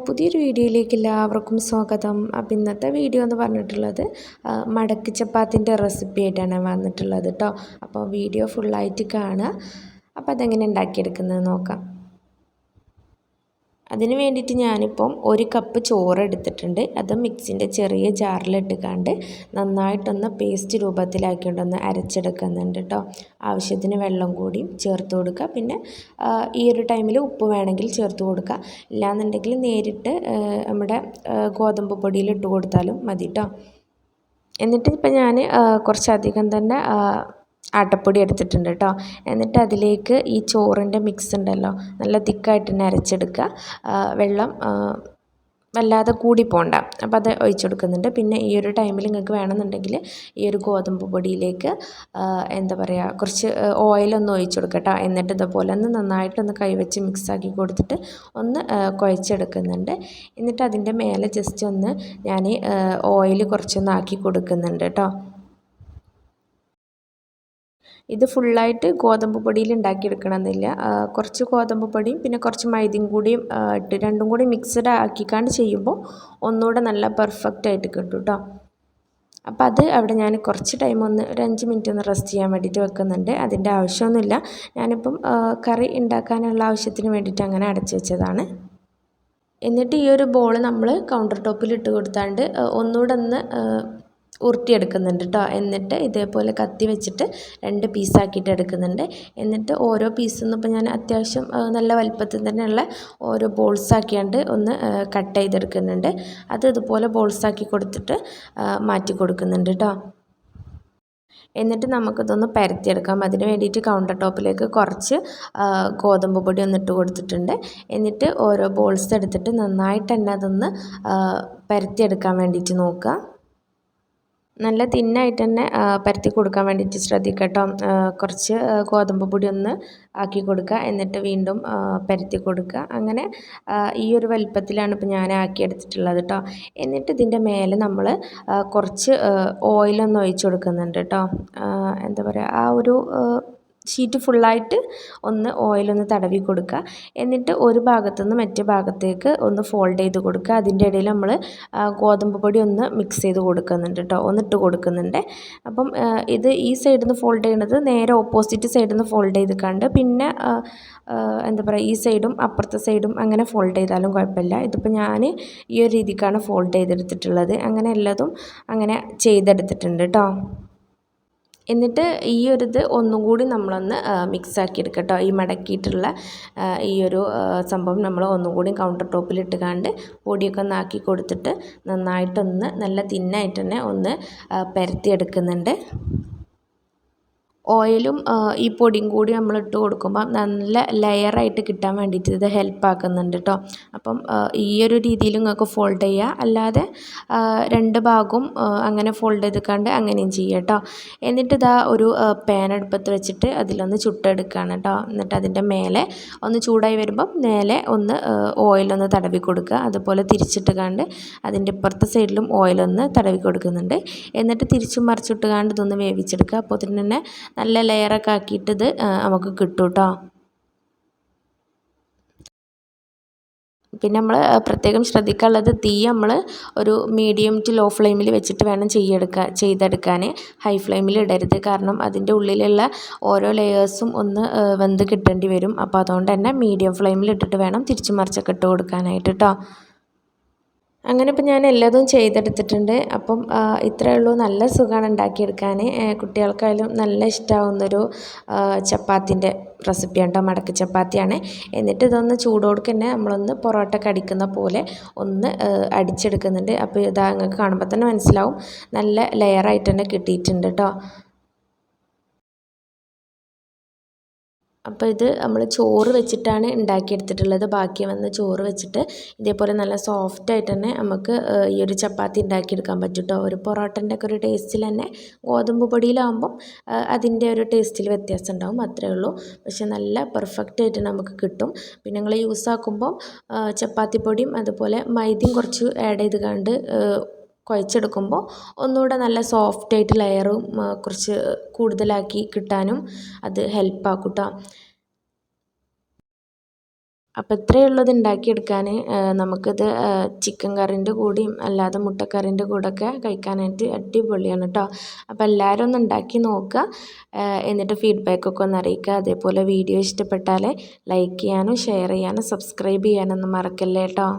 പുതിയൊരു വീഡിയോയിലേക്ക് എല്ലാവർക്കും സ്വാഗതം. അപ്പോൾ ഇന്നത്തെ വീഡിയോ എന്ന് പറഞ്ഞിട്ടുള്ളത് മടക്കി ചപ്പാത്തിൻ്റെ റെസിപ്പി ആയിട്ടാണ് വന്നിട്ടുള്ളത് കേട്ടോ. അപ്പോൾ വീഡിയോ ഫുള്ളായിട്ട് കാണുക. അപ്പോൾ അതെങ്ങനെ ഉണ്ടാക്കിയെടുക്കുന്നത് നോക്കാം. അതിന് വേണ്ടിയിട്ട് ഞാനിപ്പം 1 കപ്പ് ചോറ് എടുത്തിട്ടുണ്ട്. അത് മിക്സിൻ്റെ ചെറിയ ജാറിലിട്ടുകൊണ്ട് നന്നായിട്ടൊന്ന് പേസ്റ്റ് രൂപത്തിലാക്കിയിട്ടൊന്ന് അരച്ചെടുക്കുന്നുണ്ട് കേട്ടോ. ആവശ്യത്തിന് വെള്ളം കൂടി ചേർത്ത് കൊടുക്കുക. പിന്നെ ഈ ഒരു ടൈമിൽ ഉപ്പ് വേണമെങ്കിൽ ചേർത്ത് കൊടുക്കുക. ഇല്ലാന്നുണ്ടെങ്കിൽ നേരിട്ട് നമ്മുടെ ഗോതമ്പ് പൊടിയിൽ ഇട്ട് കൊടുത്താലും മതി കേട്ടോ. എന്നിട്ട് ഇപ്പം ഞാൻ കുറച്ചധികം തന്നെ ആട്ടപ്പൊടി എടുത്തിട്ടുണ്ട് കേട്ടോ. എന്നിട്ട് അതിലേക്ക് ഈ ചോറിൻ്റെ മിക്സ് ഉണ്ടല്ലോ, നല്ല തിക്കായിട്ട് തന്നെ അരച്ചെടുക്കുക. വെള്ളം വല്ലാതെ കൂടി പോകണ്ട. അപ്പോൾ അത് ഒഴിച്ചു കൊടുക്കുന്നുണ്ട്. പിന്നെ ഈ ഒരു ടൈമിൽ നിങ്ങൾക്ക് വേണമെന്നുണ്ടെങ്കിൽ ഈ ഒരു ഗോതമ്പ് പൊടിയിലേക്ക് എന്താ പറയുക, കുറച്ച് ഓയിലൊന്ന് ഒഴിച്ചു കൊടുക്കുക കേട്ടോ. എന്നിട്ട് ഇതുപോലെ ഒന്ന് നന്നായിട്ടൊന്ന് കൈവച്ച് മിക്സാക്കി കൊടുത്തിട്ട് ഒന്ന് കുഴച്ചെടുക്കുന്നുണ്ട്. എന്നിട്ട് അതിൻ്റെ മേലെ ജസ്റ്റ് ഒന്ന് ഞാൻ ഓയിൽ കുറച്ചൊന്ന് ആക്കി കൊടുക്കുന്നുണ്ട് കേട്ടോ. ഇത് ഫുള്ളായിട്ട് ഗോതമ്പ് പൊടിയിൽ ഉണ്ടാക്കിയെടുക്കണമെന്നില്ല. കുറച്ച് ഗോതമ്പ് പൊടിയും പിന്നെ കുറച്ച് മൈദയും കൂടിയും ഇട്ട് രണ്ടും കൂടി മിക്സഡ് ആക്കിക്കാണ്ട് ചെയ്യുമ്പോൾ ഒന്നുകൂടെ നല്ല പെർഫെക്റ്റ് ആയിട്ട് കിട്ടും കേട്ടോ. അപ്പോൾ അത് അവിടെ ഞാൻ കുറച്ച് ടൈം ഒരു 5 മിനിറ്റ് ഒന്ന് റെസ്റ്റ് ചെയ്യാൻ വേണ്ടിയിട്ട് വെക്കുന്നുണ്ട്. അതിൻ്റെ ആവശ്യമൊന്നുമില്ല. ഞാനിപ്പം കറി ഉണ്ടാക്കാനുള്ള ആവശ്യത്തിന് വേണ്ടിയിട്ട് അങ്ങനെ അടച്ചു വെച്ചതാണ്. എന്നിട്ട് ഈ ഒരു ബോൾ നമ്മൾ കൗണ്ടർ ടോപ്പിൽ ഇട്ട് കൊടുത്താണ്ട് ഒന്നുകൂടെ ഒന്ന് ഉരുട്ടിയെടുക്കുന്നുണ്ട് കേട്ടോ. എന്നിട്ട് ഇതേപോലെ കത്തി വെച്ചിട്ട് 2 പീസാക്കിയിട്ട് എടുക്കുന്നുണ്ട്. എന്നിട്ട് ഓരോ പീസൊന്നും ഇപ്പോൾ ഞാൻ അത്യാവശ്യം നല്ല വലുപ്പത്തിൽ തന്നെയുള്ള ഓരോ ബോൾസാക്കിയാണ്ട് ഒന്ന് കട്ട് ചെയ്തെടുക്കുന്നുണ്ട്. അത് ഇതുപോലെ ബോൾസാക്കി കൊടുത്തിട്ട് മാറ്റി കൊടുക്കുന്നുണ്ട് കേട്ടോ. എന്നിട്ട് നമുക്കിതൊന്ന് പരത്തിയെടുക്കാം. അതിന് വേണ്ടിയിട്ട് കൗണ്ടർ ടോപ്പിലേക്ക് കുറച്ച് ഗോതമ്പ് പൊടി ഒന്ന് ഇട്ട് കൊടുത്തിട്ടുണ്ട്. എന്നിട്ട് ഓരോ ബോൾസ് എടുത്തിട്ട് നന്നായിട്ട് തന്നെ അതൊന്ന് പരത്തിയെടുക്കാൻ വേണ്ടിയിട്ട് നോക്കുക. നല്ല തിന്നായിട്ട് തന്നെ പരത്തി കൊടുക്കാൻ വേണ്ടിയിട്ട് ശ്രദ്ധിക്കുക കേട്ടോ. കുറച്ച് ഗോതമ്പ് പൊടി ഒന്ന് ആക്കി കൊടുക്കുക. എന്നിട്ട് വീണ്ടും പരത്തി കൊടുക്കുക. അങ്ങനെ ഈ ഒരു വലിപ്പത്തിലാണ് ഇപ്പോൾ ഞാൻ ആക്കിയെടുത്തിട്ടുള്ളത് കേട്ടോ. എന്നിട്ട് ഇതിൻ്റെ മേലെ നമ്മൾ കുറച്ച് ഓയിലൊന്ന് ഒഴിച്ച് കൊടുക്കുന്നുണ്ട് കേട്ടോ. എന്താ പറയുക, ആ ഒരു ഷീറ്റ് ഫുള്ളായിട്ട് ഒന്ന് ഓയിലൊന്ന് തടവി കൊടുക്കുക. എന്നിട്ട് ഒരു ഭാഗത്തുനിന്ന് മറ്റേ ഭാഗത്തേക്ക് ഒന്ന് ഫോൾഡ് ചെയ്ത് കൊടുക്കുക. അതിൻ്റെ ഇടയിൽ നമ്മൾ ഗോതമ്പ് പൊടി ഒന്ന് മിക്സ് ചെയ്ത് കൊടുക്കുന്നുണ്ട് കേട്ടോ, ഒന്നിട്ട് കൊടുക്കുന്നുണ്ട്. അപ്പം ഇത് ഈ സൈഡിൽ നിന്ന് ഫോൾഡ് ചെയ്യുന്നത് നേരെ ഓപ്പോസിറ്റ് സൈഡിൽ നിന്ന് ഫോൾഡ് ചെയ്ത് കണ്ട് പിന്നെ എന്താ പറയുക, ഈ സൈഡും അപ്പുറത്തെ സൈഡും അങ്ങനെ ഫോൾഡ് ചെയ്താലും കുഴപ്പമില്ല. ഇതിപ്പോൾ ഞാൻ ഈ ഒരു രീതിക്കാണ് ഫോൾഡ് ചെയ്തെടുത്തിട്ടുള്ളത്. അങ്ങനെ എല്ലാതും അങ്ങനെ ചെയ്തെടുത്തിട്ടുണ്ട് കേട്ടോ. എന്നിട്ട് ഈ ഒരു ഇത് ഒന്നും കൂടി നമ്മളൊന്ന് മിക്സാക്കി എടുക്കുക കേട്ടോ. ഈ മടക്കിയിട്ടുള്ള ഈ ഒരു സംഭവം നമ്മൾ ഒന്നും കൂടി കൗണ്ടർ ടോപ്പിലിട്ട് കണ്ട് പൊടിയൊക്കെ ഒന്ന് ആക്കി കൊടുത്തിട്ട് നന്നായിട്ടൊന്ന് നല്ല തിന്നായിട്ട് തന്നെ ഒന്ന് പരത്തിയെടുക്കുന്നുണ്ട്. ഓയിലും ഈ പൊടിയും കൂടി നമ്മൾ ഇട്ട് കൊടുക്കുമ്പോൾ നല്ല ലെയറായിട്ട് കിട്ടാൻ വേണ്ടിയിട്ട് ഇത് ഹെൽപ്പ് ആക്കുന്നുണ്ട് കേട്ടോ. അപ്പം ഈ ഒരു രീതിയിൽ നിങ്ങൾക്ക് ഫോൾഡ് ചെയ്യുക, അല്ലാതെ 2 ഭാഗവും അങ്ങനെ ഫോൾഡ് ചെയ്തിക്കാണ്ട് അങ്ങനെയും ചെയ്യുക കേട്ടോ. എന്നിട്ട് ഇതാ ഒരു പാൻ അടുപ്പത്ത് വെച്ചിട്ട് അതിലൊന്ന് ചുട്ടെടുക്കുകയാണ് കേട്ടോ. എന്നിട്ട് അതിൻ്റെ മേലെ ഒന്ന് ചൂടായി വരുമ്പം മേലെ ഒന്ന് ഓയിലൊന്ന് തടവി കൊടുക്കുക. അതുപോലെ തിരിച്ചിട്ട് കണ്ട് അതിൻ്റെ ഇപ്പുറത്തെ സൈഡിലും ഓയിലൊന്ന് തടവി കൊടുക്കുന്നുണ്ട്. എന്നിട്ട് തിരിച്ചും മറിച്ചിട്ട് കണ്ട് ഇതൊന്ന് വേവിച്ചെടുക്കുക. അപ്പോൾ തന്നെ നല്ല ലെയറൊക്കെ ആക്കിയിട്ട് ഇത് നമുക്ക് കിട്ടും കേട്ടോ. പിന്നെ നമ്മൾ പ്രത്യേകം ശ്രദ്ധിക്കാനുള്ളത്, തീ നമ്മൾ ഒരു മീഡിയം ടു ലോ ഫ്ലെയിമിൽ വെച്ചിട്ട് വേണം ചെയ്തെടുക്കാൻ. ഹൈ ഫ്ലെയിമിൽ ഇടരുത്. കാരണം അതിൻ്റെ ഉള്ളിലുള്ള ഓരോ ലെയേഴ്സും ഒന്ന് വെന്ത് കിട്ടേണ്ടി വരും. അപ്പോൾ അതുകൊണ്ട് തന്നെ മീഡിയം ഫ്ലെയിമിൽ ഇട്ടിട്ട് വേണം തിരിച്ചു മറിച്ചൊക്കെ ഇട്ട് കൊടുക്കാനായിട്ട് കേട്ടോ. അങ്ങനെ ഇപ്പോൾ ഞാൻ എല്ലാതും ചെയ്തെടുത്തിട്ടുണ്ട്. അപ്പം ഇത്രയേ ഉള്ളൂ. നല്ല സുഖമാണ് ഉണ്ടാക്കിയെടുക്കാൻ. കുട്ടികൾക്കായാലും നല്ല ഇഷ്ടമാവുന്നൊരു ചപ്പാത്തിൻ്റെ റെസിപ്പിയാണ് കേട്ടോ. മടക്ക് ചപ്പാത്തിയാണ്. എന്നിട്ട് ഇതൊന്ന് ചൂടോടുക്ക് തന്നെ നമ്മളൊന്ന് പൊറോട്ട അടിക്കുന്ന പോലെ ഒന്ന് അടിച്ചെടുക്കുന്നുണ്ട്. അപ്പോൾ ഇതാ നിങ്ങൾക്ക് കാണുമ്പോൾ തന്നെ മനസ്സിലാവും നല്ല ലെയറായിട്ട് തന്നെ കിട്ടിയിട്ടുണ്ട് കേട്ടോ. അപ്പോൾ ഇത് നമ്മൾ ചോറ് വെച്ചിട്ടാണ് ഉണ്ടാക്കിയെടുത്തിട്ടുള്ളത്. ബാക്കി വന്ന ചോറ് വെച്ചിട്ട് ഇതേപോലെ നല്ല സോഫ്റ്റായിട്ട് തന്നെ നമുക്ക് ഈ ഒരു ചപ്പാത്തി ഉണ്ടാക്കിയെടുക്കാൻ പറ്റും കേട്ടോ. ഒരു പൊറോട്ടൻ്റെ ഒക്കെ ഒരു ടേസ്റ്റിൽ തന്നെ ഗോതമ്പ് പൊടിയിലാകുമ്പം അതിൻ്റെ ഒരു ടേസ്റ്റിൽ വ്യത്യാസം ഉണ്ടാവും, അത്രയേ ഉള്ളൂ. പക്ഷെ നല്ല പെർഫെക്റ്റായിട്ട് നമുക്ക് കിട്ടും. പിന്നെ നിങ്ങൾ യൂസ് ആക്കുമ്പോൾ ചപ്പാത്തി പൊടിയും അതുപോലെ മൈദയും കുറച്ച് ആഡ് ചെയ്ത് കണ്ട് കുഴച്ചെടുക്കുമ്പോൾ ഒന്നുകൂടെ നല്ല സോഫ്റ്റായിട്ട് ലെയറും കുറച്ച് കൂടുതലാക്കി കിട്ടാനും അത് ഹെൽപ്പാക്കും കേട്ടോ. അപ്പോൾ ഇത്രയേ ഉള്ളത് ഉണ്ടാക്കിയെടുക്കാൻ. നമുക്കിത് ചിക്കൻ കറിൻ്റെ കൂടെയും അല്ലാതെ മുട്ടക്കറിൻ്റെ കൂടെയൊക്കെ കഴിക്കാനായിട്ട് അടിപൊളിയാണ് കേട്ടോ. അപ്പോൾ എല്ലാവരും ഒന്ന് ഉണ്ടാക്കി നോക്കുക, എന്നിട്ട് ഫീഡ്ബാക്കൊക്കെ ഒന്ന് അറിയിക്കുക. അതേപോലെ വീഡിയോ ഇഷ്ടപ്പെട്ടാൽ ലൈക്ക് ചെയ്യാനും ഷെയർ ചെയ്യാനും സബ്സ്ക്രൈബ് ചെയ്യാനൊന്നും മറക്കല്ലേ കേട്ടോ.